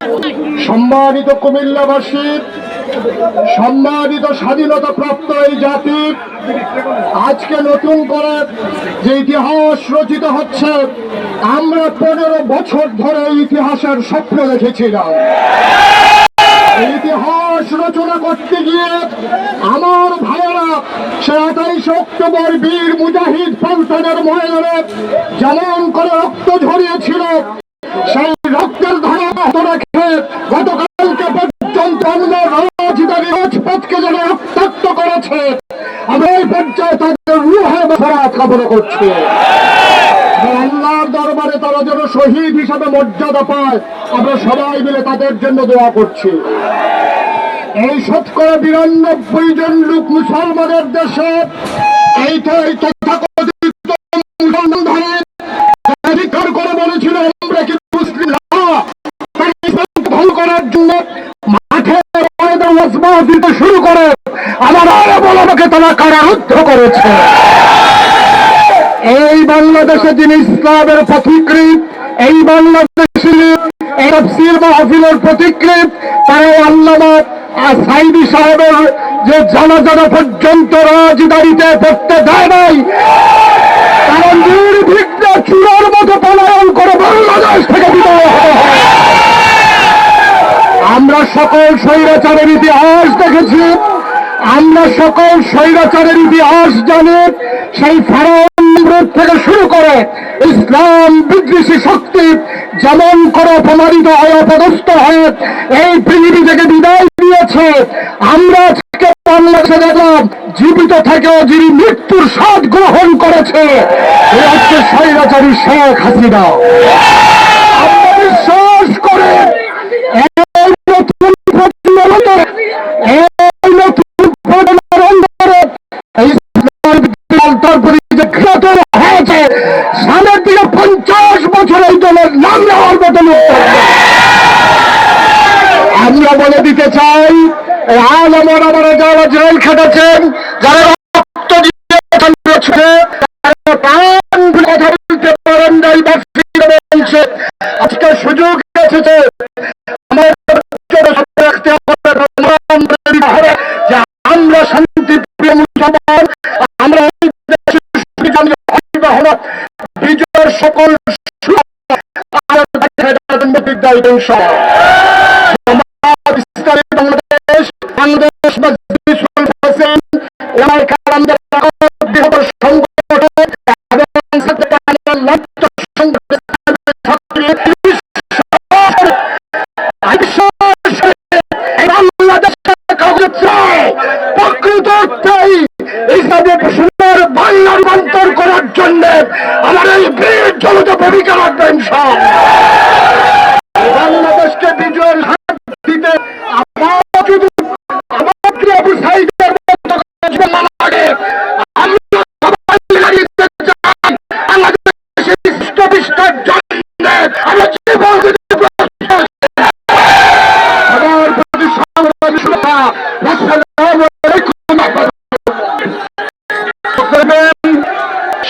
সম্মানিত কুমিল্লাবাসী, সম্মানিত স্বাধীনতা প্রাপ্ত এই জাতি, আজকে নতুন করে যে ইতিহাস রচিত হচ্ছে, আমরা 15 বছর ধরে ইতিহাসের স্বপ্ন দেখেছিলাম। ইতিহাস রচনা করতে গিয়ে আমার ভাইয়েরা সে 28 অক্টোবর বীর মুজাহিদ পল্টনের ময়দানে যেমন করে রক্ত ঝরিয়েছিল, সেই রক্তের ধারা রেখে গতকালকে পর্যন্ত রাজপথকে যেন রক্তাক্ত করেছে, আমরা এই পর্যায়ে তাদের রুহে ফেরাত কামনা করছি। আল্লাহর দরবারে তারা যেন শহীদ হিসাবে মর্যাদা পায়, আমরা সবাই মিলে তাদের জন্য দোয়া করছি। এই 92 জন লোক মুসলমানের দেশে এই তথাকথিত মুসলমান ধরে অধিকার করে বলেছিল আমরা কি মুসলিম না, ভুল করার জন্য মাঠে দিতে শুরু করে আমার আরবকে তারা কারারুদ্ধ করেছে। এই বাংলাদেশে যিনি ইসলামের পথিকৃৎ, এই বাংলাদেশে এই তাফসীর মাহফিলের পথিকৃৎ, তারা আল্লামা সাইদি সাহেবের যে জানাজা পর্যন্ত রাজদারিতে পড়তে দেয় নাই, কারণ নির্বিঘ্নে চূড়ার মতো পলায়ন করে বাংলাদেশ থেকে বিদায় হতে হয়। আমরা সকল স্বৈরাচারের ইতিহাস দেখেছি, আমরা সকল স্বৈরাচারের ইতিহাস জানি। সেই ফেরাউন থেকে শুরু করে ইসলাম বিদ্বেষী শক্তি যেমন করে অপমানিত হয়ে অপদস্থ হয়ে এই পৃথিবী থেকে বিদায় দিয়েছে, আমরা আজকে বাংলাদেশে দেখলাম জীবিত থেকেও যিনি মৃত্যুর স্বাদ গ্রহণ করেছে, এই আজকে স্বৈরাচারী শেখ হাসিনা। আমরা বিশ্বাস করে সামনের দিকে 50 বছর এই দলের নাম নেওয়ার মতো লোক আমরা বলে দিতে চাই। আজ আমার যারা জেল খেটেছেন, যারা রক্ত দিয়েছেন, কথা বলতে পারেন নাই, আজকে সুযোগ এসেছে আমরা শান্তিপ্রিয় মুসলমান, আমরা বিজয়ের সকল বাংলাদেশ বাংলাদেশ বাংলা রূপান্তর করার জন্য আমার এই বীর জনতা ভূমিকা রাখবেন। সব বাংলাদেশকে বিজয়ের হাত দিতে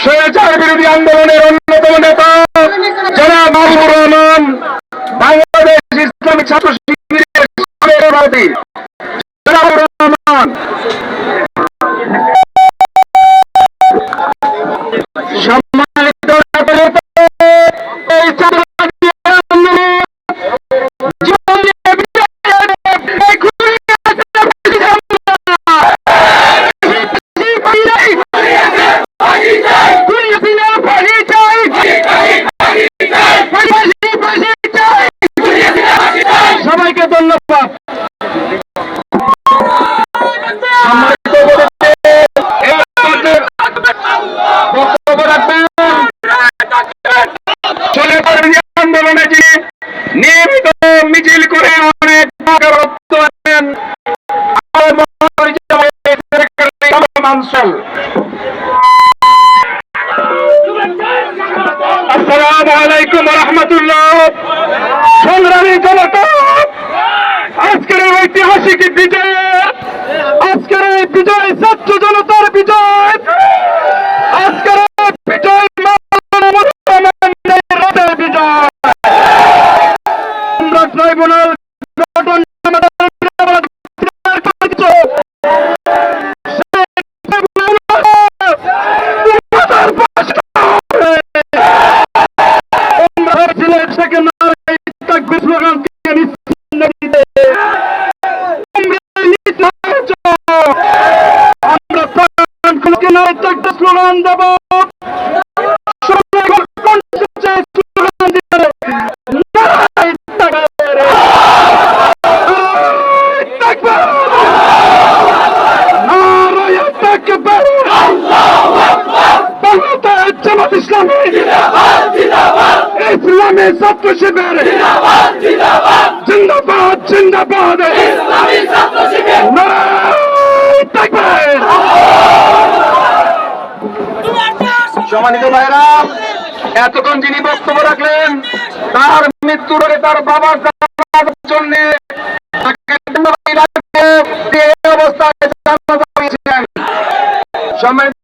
স্বৈরাচার বিরোধী আন্দোলনের অন্যতম নেতা জনাব মাহবুবুর রহমান, বাংলাদেশ ইসলামী ছাত্র শিবিরের সভাপতি জনাব রহমান, সম্মানিত সবাইকে ধন্যবাদ। আন্দোলনে যিনি নিয়মিত মিছিল করে অনেক আসসালামু আলাইকুম রহমতুল্লাহ। সংগ্রামী জনতা, আজকের এই ঐতিহাসিক বিজয়, আজকের এই বিজয় ছাত্র জনতার বিজয়, আজকের বিজয় বিজয়। আমরা ট্রাইব্যুনাল গঠন স্লোগান দেব জামাত ইসলামী ইসলামী ছাত্র শিবির জিন্দাবাদ জিন্দাবাদ সম্মানিত ভাইরা, এতক্ষণ যিনি বক্তব্য রাখলেন তার মৃত্যুর আগে তার বাবার জন্য অবস্থায় সম্মানিত